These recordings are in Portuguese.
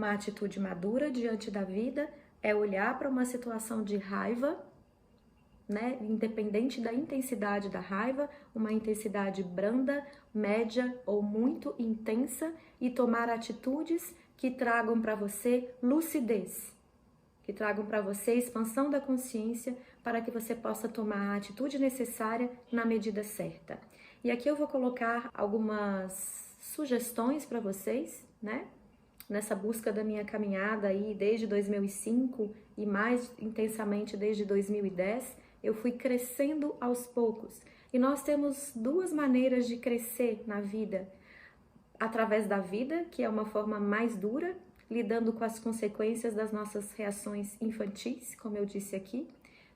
Uma atitude madura diante da vida é olhar para uma situação de raiva, né, independente da intensidade da raiva, uma intensidade branda, média ou muito intensa, e tomar atitudes que tragam para você lucidez, que tragam para você expansão da consciência, para que você possa tomar a atitude necessária na medida certa. E aqui eu vou colocar algumas sugestões para vocês, né? Nessa busca da minha caminhada aí desde 2005 e mais intensamente desde 2010, eu fui crescendo aos poucos. E nós temos duas maneiras de crescer na vida. Através da vida, que é uma forma mais dura, lidando com as consequências das nossas reações infantis, como eu disse aqui,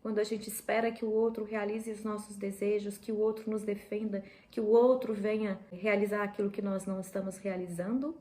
quando a gente espera que o outro realize os nossos desejos, que o outro nos defenda, que o outro venha realizar aquilo que nós não estamos realizando,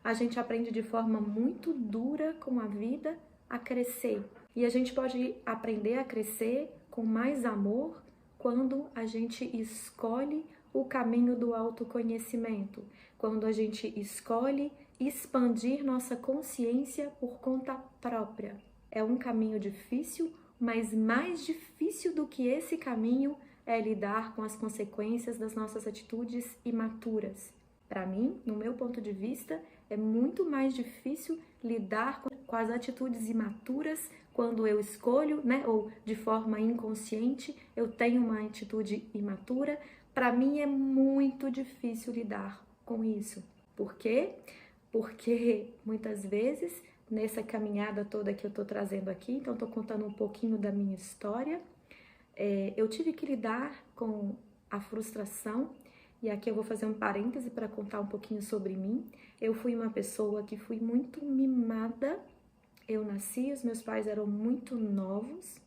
a gente aprende de forma muito dura com a vida a crescer. E a gente pode aprender a crescer com mais amor quando a gente escolhe o caminho do autoconhecimento, quando a gente escolhe expandir nossa consciência por conta própria. É um caminho difícil, mas mais difícil do que esse caminho é lidar com as consequências das nossas atitudes imaturas. Para mim, no meu ponto de vista, é muito mais difícil lidar com as atitudes imaturas quando eu escolho, né, ou de forma inconsciente, eu tenho uma atitude imatura. Para mim é muito difícil lidar com isso. Por quê? Porque muitas vezes, nessa caminhada toda que eu estou trazendo aqui, então estou contando um pouquinho da minha história, eu tive que lidar com a frustração. E aqui eu vou fazer um parêntese para contar um pouquinho sobre mim. Eu fui uma pessoa que fui muito mimada. Eu nasci, os meus pais eram muito novos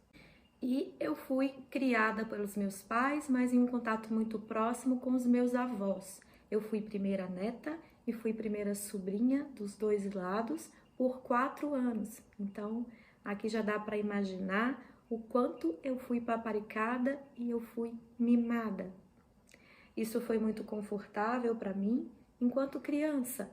e eu fui criada pelos meus pais, mas em um contato muito próximo com os meus avós. Eu fui primeira neta e fui primeira sobrinha dos dois lados por 4 anos. Então, aqui já dá para imaginar o quanto eu fui paparicada e eu fui mimada. Isso foi muito confortável para mim enquanto criança.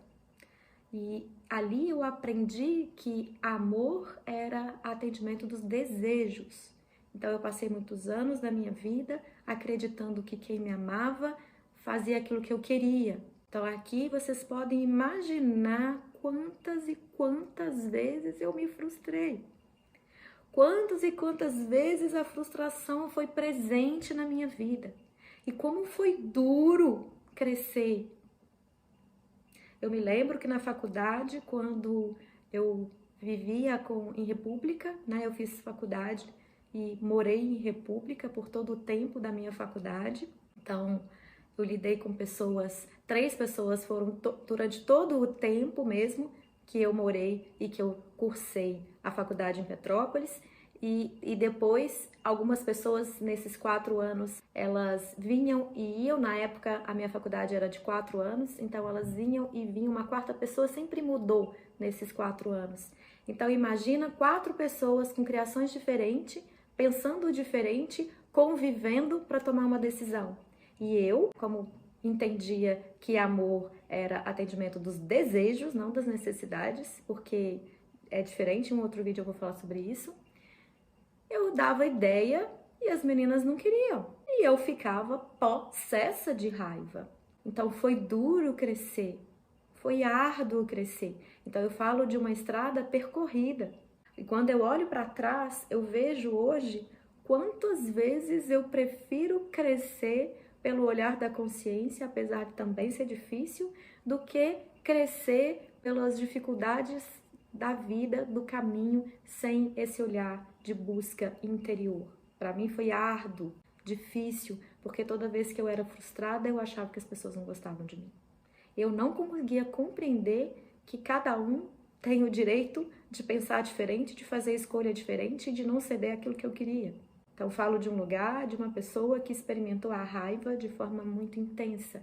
E ali eu aprendi que amor era atendimento dos desejos. Então eu passei muitos anos da minha vida acreditando que quem me amava fazia aquilo que eu queria. Então aqui vocês podem imaginar quantas e quantas vezes eu me frustrei. Quantas e quantas vezes a frustração foi presente na minha vida. E como foi duro crescer. Eu me lembro que na faculdade, quando eu vivia em república, né, eu fiz faculdade e morei em república por todo o tempo da minha faculdade. Então, eu lidei com pessoas, 3 pessoas foram durante todo o tempo mesmo que eu morei e que eu cursei a faculdade em Petrópolis. E depois, algumas pessoas nesses 4 anos, elas vinham e iam. Na época, a minha faculdade era de 4 anos, então elas vinham e vinham. Uma quarta pessoa sempre mudou nesses 4 anos. Então, imagina 4 pessoas com criações diferentes, pensando diferente, convivendo para tomar uma decisão. E eu, como entendia que amor era atendimento dos desejos, não das necessidades, porque é diferente, em um outro vídeo eu vou falar sobre isso. Eu dava ideia e as meninas não queriam. E eu ficava possessa de raiva. Então foi duro crescer, foi árduo crescer. Então eu falo de uma estrada percorrida. E quando eu olho para trás, eu vejo hoje quantas vezes eu prefiro crescer pelo olhar da consciência, apesar de também ser difícil, do que crescer pelas dificuldades da vida, do caminho, sem esse olhar de busca interior. Para mim foi árduo, difícil, porque toda vez que eu era frustrada, eu achava que as pessoas não gostavam de mim. Eu não conseguia compreender que cada um tem o direito de pensar diferente, de fazer escolha diferente e de não ceder aquilo que eu queria. Então, falo de um lugar, de uma pessoa que experimentou a raiva de forma muito intensa.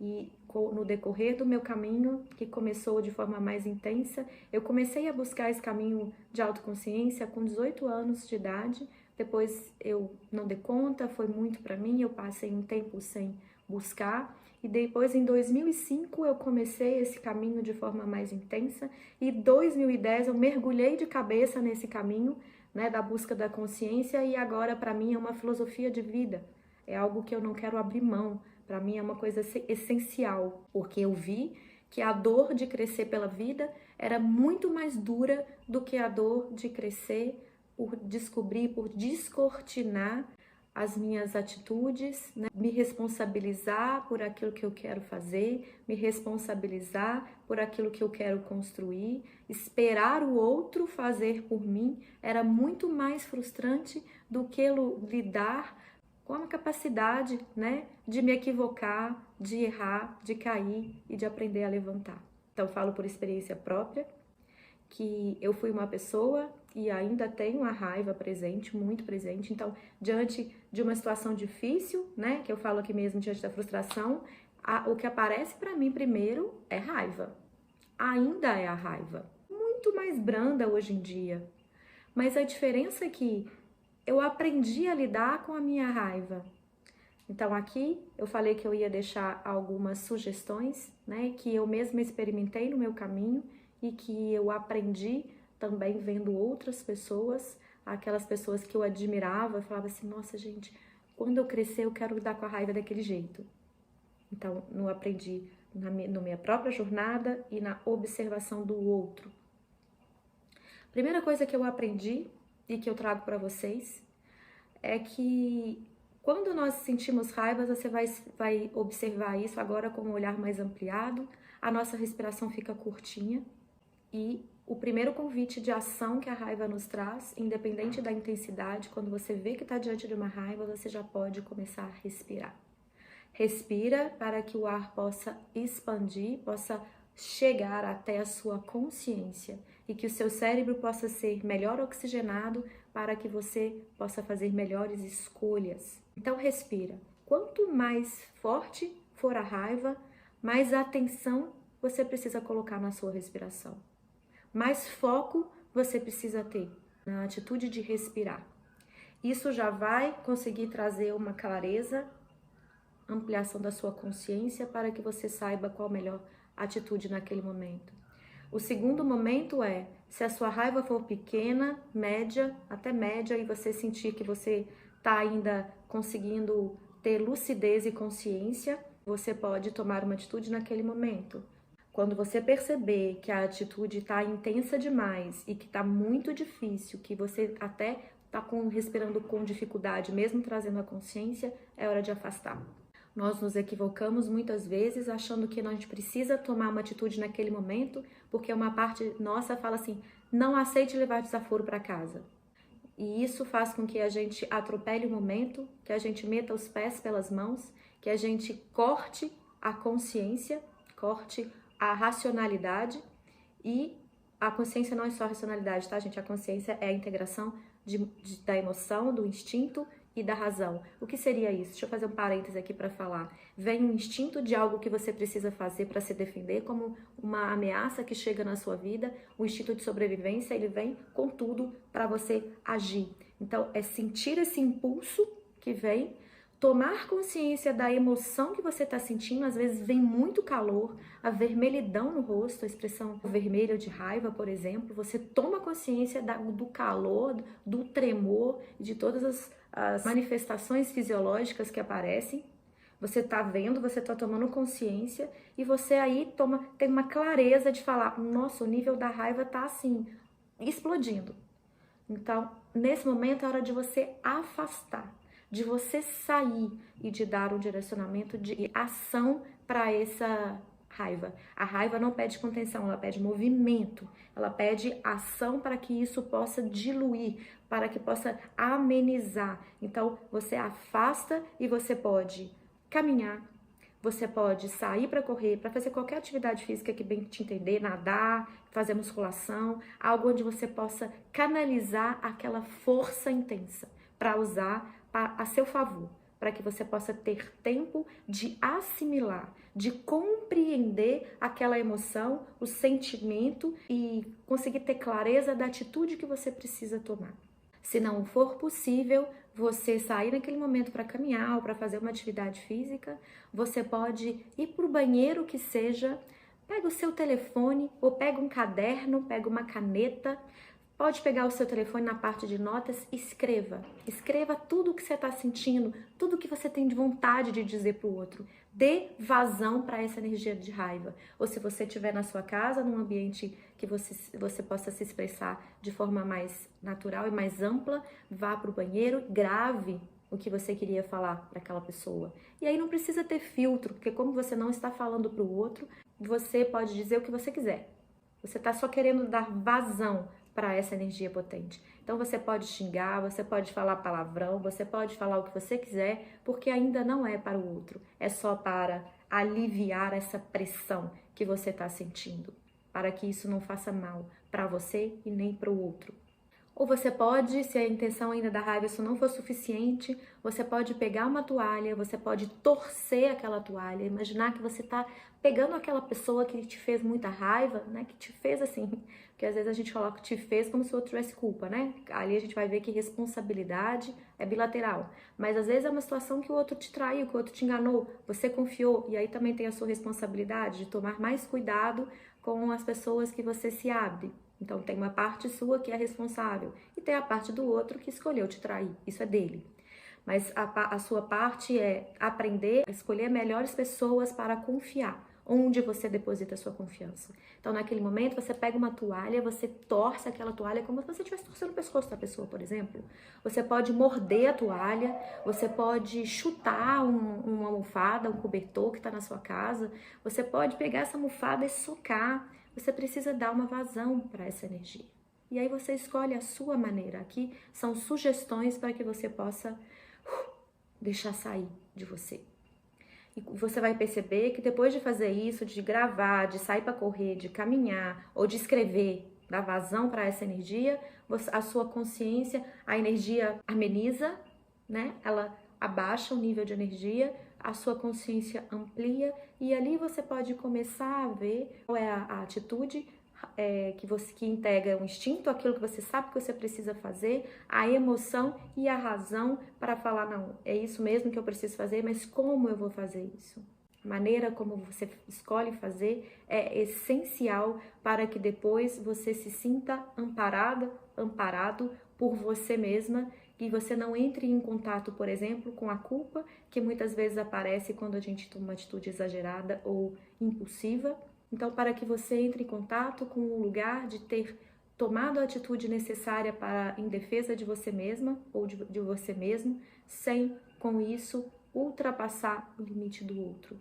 E no decorrer do meu caminho, que começou de forma mais intensa, eu comecei a buscar esse caminho de autoconsciência com 18 anos de idade. Depois eu não dei conta, foi muito para mim, eu passei um tempo sem buscar. e depois em 2005 eu comecei esse caminho de forma mais intensa e em 2010 eu mergulhei de cabeça nesse caminho, né, da busca da consciência e agora para mim é uma filosofia de vida, é algo que eu não quero abrir mão, para mim é uma coisa essencial, porque eu vi que a dor de crescer pela vida era muito mais dura do que a dor de crescer por descobrir, por descortinar as minhas atitudes, né? Me responsabilizar por aquilo que eu quero fazer, me responsabilizar por aquilo que eu quero construir, esperar o outro fazer por mim era muito mais frustrante do que lidar com a capacidade, né, de me equivocar, de errar, de cair e de aprender a levantar. Então, falo por experiência própria que eu fui uma pessoa e ainda tenho a raiva presente, muito presente. Então, diante de uma situação difícil, né, que eu falo aqui mesmo, diante da frustração, o que aparece para mim primeiro é raiva. Ainda é a raiva. Muito mais branda hoje em dia. Mas a diferença é que eu aprendi a lidar com a minha raiva. Então aqui eu falei que eu ia deixar algumas sugestões, né, que eu mesma experimentei no meu caminho e que eu aprendi também vendo outras pessoas, aquelas pessoas que eu admirava, eu falava assim, nossa gente, quando eu crescer eu quero lidar com a raiva daquele jeito. Então eu aprendi na minha própria jornada e na observação do outro. Primeira coisa que eu aprendi e que eu trago para vocês é que quando nós sentimos raiva, você vai observar isso agora com um olhar mais ampliado, a nossa respiração fica curtinha e o primeiro convite de ação que a raiva nos traz, independente da intensidade, quando você vê que está diante de uma raiva, você já pode começar a respirar. Respira para que o ar possa expandir, possa chegar até a sua consciência e que o seu cérebro possa ser melhor oxigenado para que você possa fazer melhores escolhas. Então respira. Quanto mais forte for a raiva, mais atenção você precisa colocar na sua respiração. Mais foco você precisa ter na atitude de respirar. Isso já vai conseguir trazer uma clareza, ampliação da sua consciência para que você saiba qual a melhor atitude naquele momento. O segundo momento é, se a sua raiva for pequena, média, até média, e você sentir que você está ainda conseguindo ter lucidez e consciência, você pode tomar uma atitude naquele momento. Quando você perceber que a atitude está intensa demais e que está muito difícil, que você até está respirando com dificuldade, mesmo trazendo a consciência, é hora de afastar. Nós nos equivocamos muitas vezes achando que a gente precisa tomar uma atitude naquele momento, porque uma parte nossa fala assim, não aceite levar desaforo para casa. E isso faz com que a gente atropele o momento, que a gente meta os pés pelas mãos, que a gente corte a consciência, corte a racionalidade. E a consciência não é só a racionalidade, tá, gente? A consciência é a integração da emoção, do instinto e da razão. O que seria isso? Deixa eu fazer um parêntese aqui para falar. Vem um instinto de algo que você precisa fazer para se defender, como uma ameaça que chega na sua vida, o instinto de sobrevivência, ele vem com tudo para você agir. Então, é sentir esse impulso que vem, tomar consciência da emoção que você está sentindo, às vezes vem muito calor, a vermelhidão no rosto, a expressão vermelha de raiva, por exemplo, você toma consciência do calor, do tremor, de todas as manifestações fisiológicas que aparecem, você está vendo, você está tomando consciência e você aí tem uma clareza de falar, nossa, o nível da raiva está assim, explodindo. Então, nesse momento é hora de você afastar, de você sair e de dar um direcionamento de ação para essa raiva. A raiva não pede contenção, ela pede movimento, ela pede ação para que isso possa diluir, para que possa amenizar. Então, você afasta e você pode caminhar, você pode sair para correr, para fazer qualquer atividade física que bem te entender, nadar, fazer musculação, algo onde você possa canalizar aquela força intensa para usar a seu favor, para que você possa ter tempo de assimilar, de compreender aquela emoção, o sentimento e conseguir ter clareza da atitude que você precisa tomar. Se não for possível você sair naquele momento para caminhar ou para fazer uma atividade física, você pode ir para o banheiro que seja, pega o seu telefone ou pega um caderno, pega uma caneta, pode pegar o seu telefone na parte de notas e escreva. Escreva tudo o que você está sentindo, tudo o que você tem de vontade de dizer para o outro. Dê vazão para essa energia de raiva. Ou se você estiver na sua casa, num ambiente que você possa se expressar de forma mais natural e mais ampla, vá para o banheiro, grave o que você queria falar para aquela pessoa. E aí não precisa ter filtro, porque como você não está falando para o outro, você pode dizer o que você quiser. Você está só querendo dar vazão para essa energia potente. Então você pode xingar, você pode falar palavrão, você pode falar o que você quiser, porque ainda não é para o outro. É só para aliviar essa pressão que você está sentindo, para que isso não faça mal para você e nem para o outro. Ou você pode, se a intenção ainda da raiva isso não for suficiente, você pode pegar uma toalha, você pode torcer aquela toalha, imaginar que você está pegando aquela pessoa que te fez muita raiva, né? Que te fez assim, porque às vezes a gente coloca te fez como se o outro tivesse culpa, né? Ali a gente vai ver que responsabilidade é bilateral, mas às vezes é uma situação que o outro te traiu, que o outro te enganou, você confiou, e aí também tem a sua responsabilidade de tomar mais cuidado com as pessoas que você se abre. Então tem uma parte sua que é responsável e tem a parte do outro que escolheu te trair, isso é dele. Mas a sua parte é aprender a escolher melhores pessoas para confiar, onde você deposita a sua confiança. Então naquele momento você pega uma toalha, você torce aquela toalha como se você estivesse torcendo o pescoço da pessoa, por exemplo. Você pode morder a toalha, você pode chutar uma almofada, um cobertor que está na sua casa, você pode pegar essa almofada e socar. Você precisa dar uma vazão para essa energia. E aí você escolhe a sua maneira. Aqui são sugestões para que você possa deixar sair de você. E você vai perceber que depois de fazer isso, de gravar, de sair para correr, de caminhar ou de escrever, dar vazão para essa energia, a sua consciência, a energia ameniza, né? Ela abaixa o nível de energia, a sua consciência amplia e ali você pode começar a ver qual é a atitude que integra o instinto, aquilo que você sabe que você precisa fazer, a emoção e a razão para falar, não, é isso mesmo que eu preciso fazer, mas como eu vou fazer isso? A maneira como você escolhe fazer é essencial para que depois você se sinta amparado por você mesma e você não entre em contato, por exemplo, com a culpa, que muitas vezes aparece quando a gente toma uma atitude exagerada ou impulsiva. Então, para que você entre em contato com o lugar de ter tomado a atitude necessária para em defesa de você mesma ou de você mesmo, sem com isso ultrapassar o limite do outro,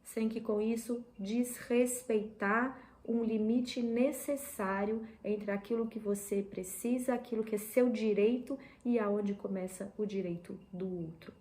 sem que com isso desrespeitar um limite necessário entre aquilo que você precisa, aquilo que é seu direito e aonde começa o direito do outro.